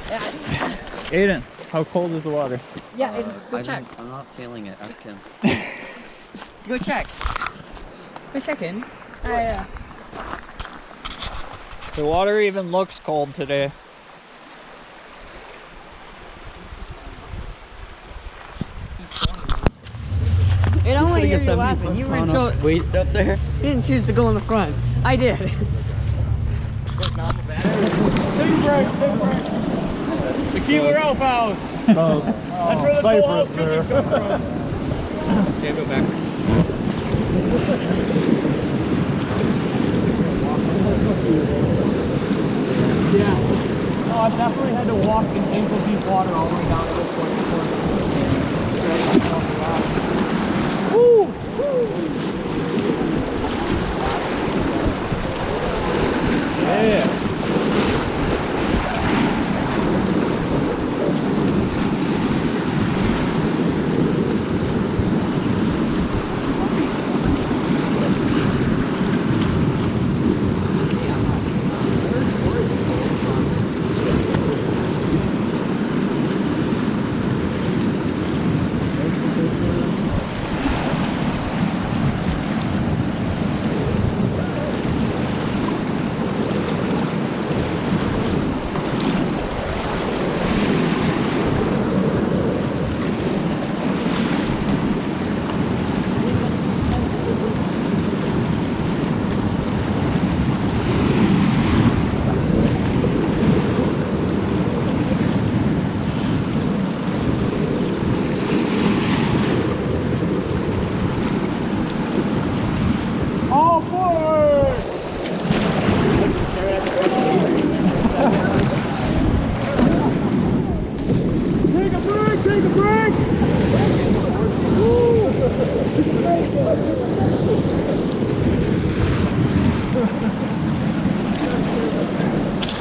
Aiden, how cold is the water? Yeah, go check. I'm not feeling it. Ask him. Go check. Go check in. Yeah. The water even looks cold today. It only you're laughing. You weren't so wait up there. you didn't choose to go in the front. I did. Take a break, take a break. The Keeler Elf House. That's where the Cypress there. Come from. Say go backwards. Yeah. Oh, I've definitely had to walk in ankle deep water all the way down to this point before. Woo! Yeah. All forward! Take a break, take a break!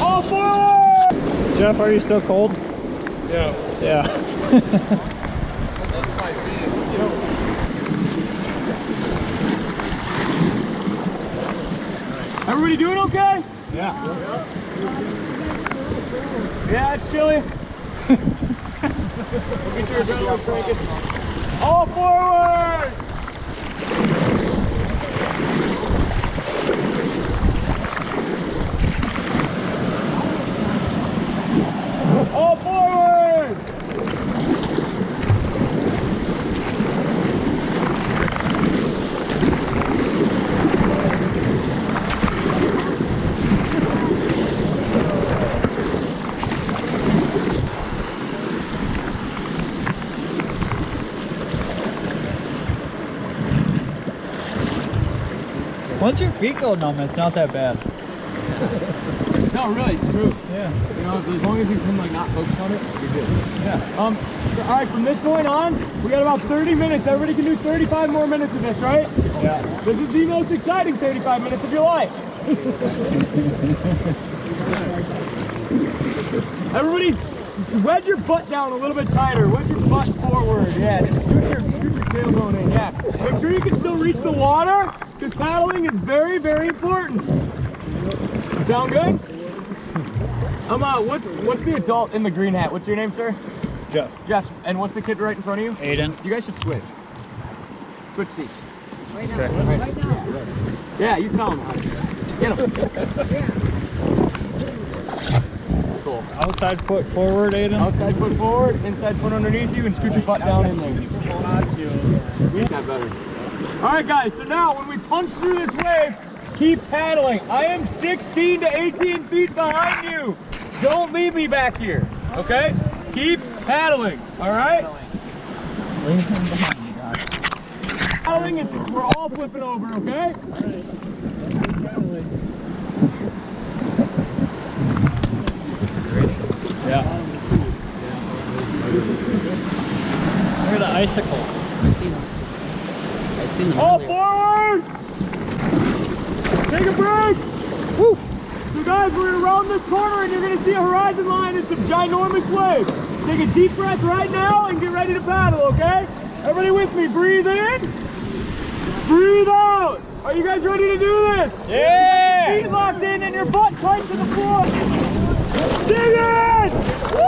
All forward! Jeff, are you still cold? Yeah. Yeah. Everybody doing okay? Yeah. Yeah, it's chilly. We'll get your adrenaline cranking. All forward! All forward! Once your feet go numb, it's not that bad. No, really, it's true. Yeah. You know, as long as you can like not focus on it, you're good. Yeah. All right, from this point on, we got about 30 minutes. Everybody can do 35 more minutes of this, right? Yeah. This is the most exciting 35 minutes of your life. Everybody, wedge your butt down a little bit tighter. Wedge your butt forward. Yeah, just scoot your tailbone in. Yeah. Make sure you can still reach the water, because paddling is very, very important. Sound good? What's the adult in the green hat? What's your name, sir? Jeff. Jeff. And what's the kid right in front of you? Aiden. You guys should switch. Switch seats. Right now. Okay. Right now. Yeah, you tell him how to do that. Get him. Cool. Outside foot forward, Aiden. Outside foot forward, inside foot underneath you, and scoot your butt down in there. We got better. All right, guys. So now, when we punch through this wave, keep paddling. I am 16 to 18 feet behind you. Don't leave me back here. Okay? Keep paddling. All right? Paddling, we're all flipping over. Okay? Yeah. Look at the icicle. I've seen them All earlier. forward! Take a break! Woo! So guys, we're gonna round this corner and you're gonna see a horizon line and some ginormous waves. Take a deep breath right now and get ready to paddle, okay? Everybody with me, breathe in, breathe out. Are you guys ready to do this? Yeah! Feet locked in and your butt tight to the floor. Dig in! Woo!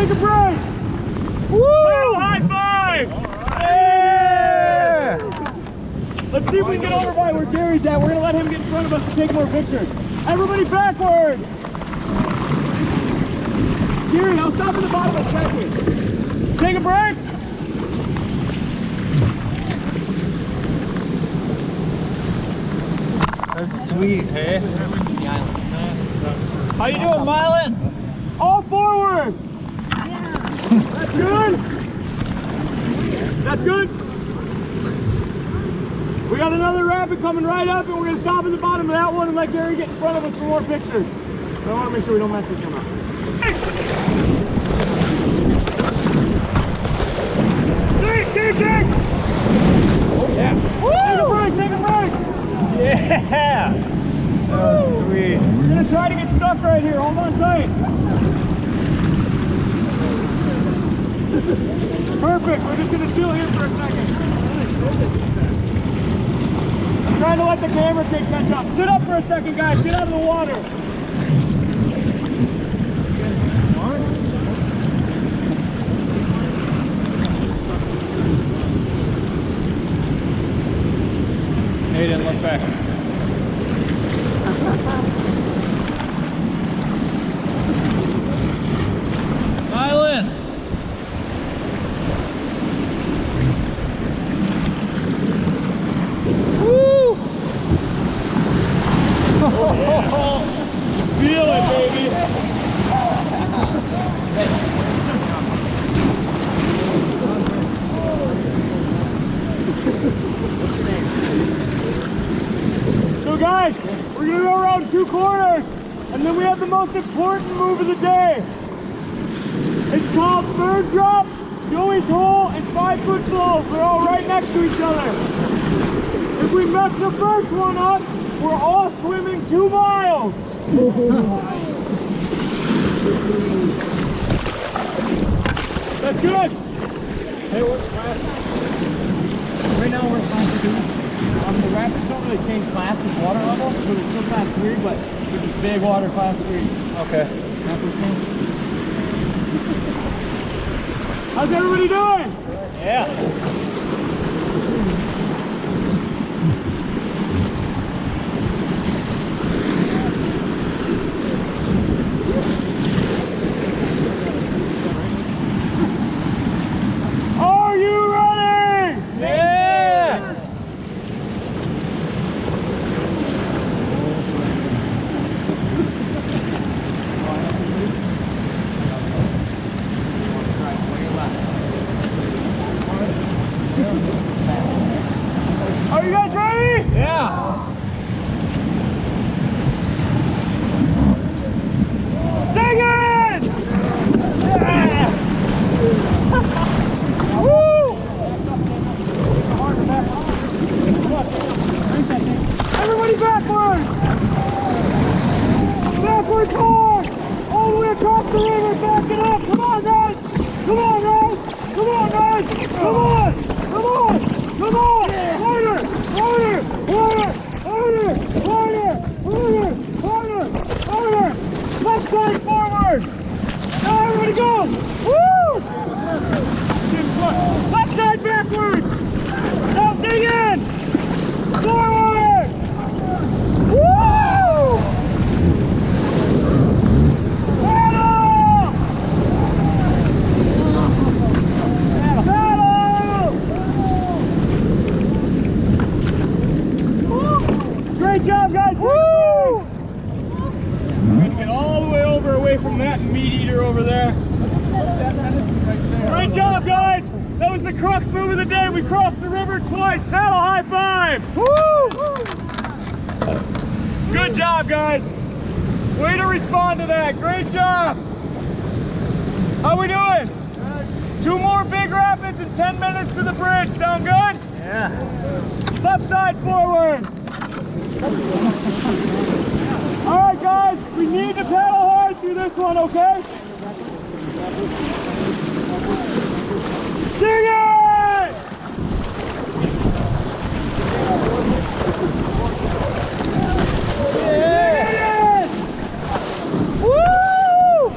Take a break. Woo! High five! Yeah! Let's see if we can get over by where Gary's at. We're gonna let him get in front of us and take more pictures. Everybody backward! Gary, I'll stop at the bottom of the second. Take a break. That's sweet, hey? How you doing, Mylan? All forward! That's good? That's good? We got another rapid coming right up, and we're going to stop at the bottom of that one and let Gary get in front of us for more pictures. So I want to make sure we don't mess this one up. Take! Oh, yeah. Take a break! Yeah! That was sweet. We're going to try to get stuck right here. Hold on tight. Perfect. We're just going to chill here for a second. I'm trying to let the camera take catch up. Sit up for a second, guys. Get out of the water. Aiden, look back. Mylan! Woo! Feel it, baby. So guys, we're gonna go around 2 corners, and then we have the most important move of the day. It's called third drop, Joey's hole, and 5-foot falls. They're all right next to each other. If we mess the first one up, we're all swimming 2 miles. That's good. Hey, we're right now we're in class 2. The rapids don't really change class with water level, so they're still class 3, but there's this big water class 3. Okay. That's what change. How's everybody doing? Yeah. Are you ready? Yeah! Are you guys ready? Yeah! Dig in! Yeah! Woo! Everybody backwards! Backwards hard! All the way across the river, back it up! Come on, guys! Come on, guys! Come on, guys! Come on! Come on! Come on! Harder! Harder! Harder! Harder! Harder! Harder! Harder! Harder! Left side forward! Now everybody go! Woo! Left side backwards! Now dig in! Forward! Woo! Battle! Battle! Great job, guys! Woo! We're going to get all the way over away from that meat eater over there. Great job, guys! That was the crux move of the day. We crossed the river twice. Paddle high five! Woo! Good job, guys. Way to respond to that. Great job. How we doing? 2 more big rapids and 10 minutes to the bridge. Sound good? Yeah. Left side forward. All right, guys. We need to paddle hard through this one, okay? Dig it! Yeah! Woo!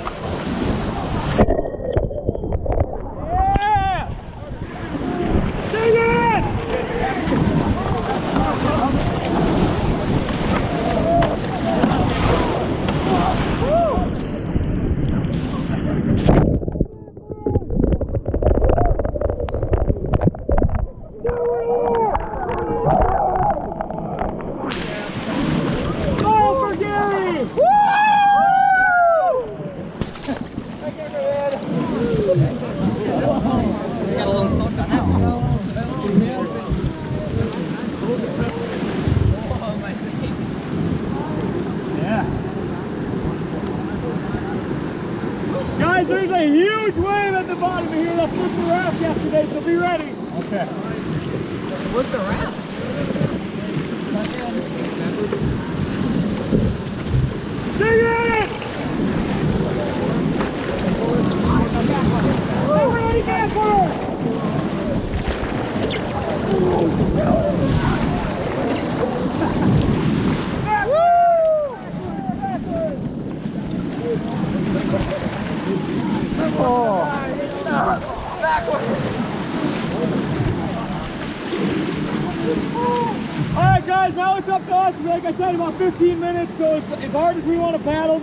bottom to hear that flipped the raft yesterday, so be ready. Okay. What's the raft? Sing it! Everybody get for it! Alright guys, now it's up to us. Like I said, about 15 minutes, so as hard as we want to paddle,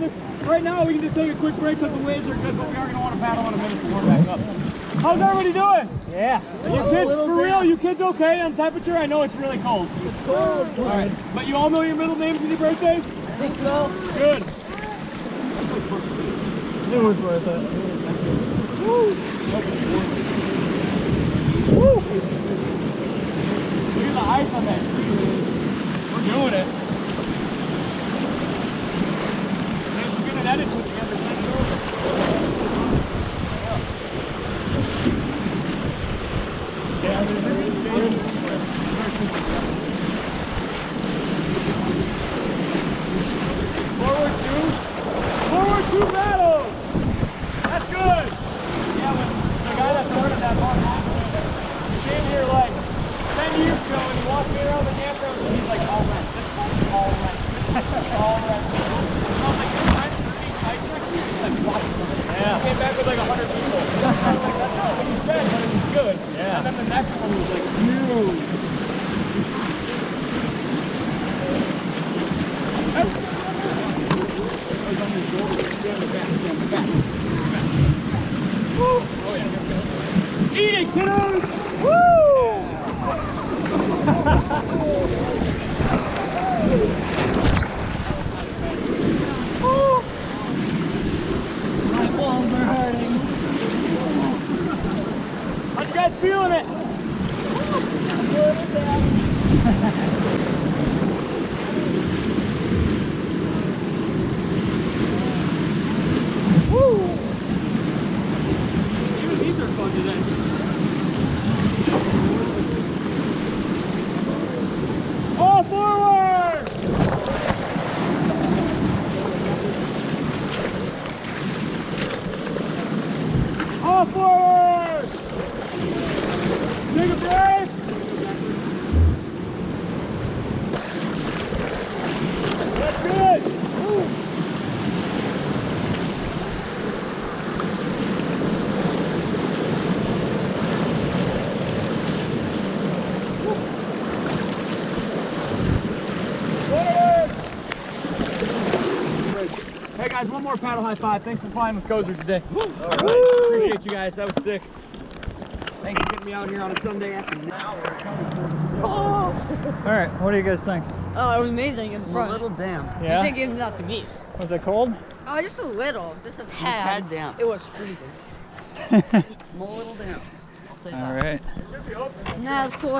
right now we can just take a quick break because the waves are good, but we are going to want to paddle in a minute before we're back up. How's everybody doing? Yeah. You kids, for real, you kids okay on temperature? I know it's really cold. It's cold. Alright, but you all know your middle names and your birthdays? I think so. Good. It was worth it. Woo! Woo! Look at the ice on that. We're doing it. Man, we're gonna edit it together. Send it over. Forward two paddles. That's good. Yeah, when the guy that started that long he came here like 10 years ago and he walked me around the campground and he's like, all right, this one's all right. All right. I was like, you're trying to do these ice tricks? He's like, watch them. Yeah. He came back with like 100 people. I was like, that's not what you said, but it was good. Yeah. And then the next one was like, huge. Eat it, kiddos! Woo! My balls are hurting. How you guys feeling it? I'm doing it, Dad. Woo! Even these are fun today. All forward! All forward! Take a break! That's good! Woo. Hey guys, one more paddle high five. Thanks for flying with Kosirs today. All right. Appreciate you guys. That was sick. Thanks for getting me out here on a Sunday afternoon. All right. What do you guys think? Oh, it was amazing in the A front. little damp. You Yeah. should give that to me. Was it cold? Oh, just a little. Just a tad. tad damp. It was freezing. I'm a little damp. I'll say that. All right. Nah, it's cool.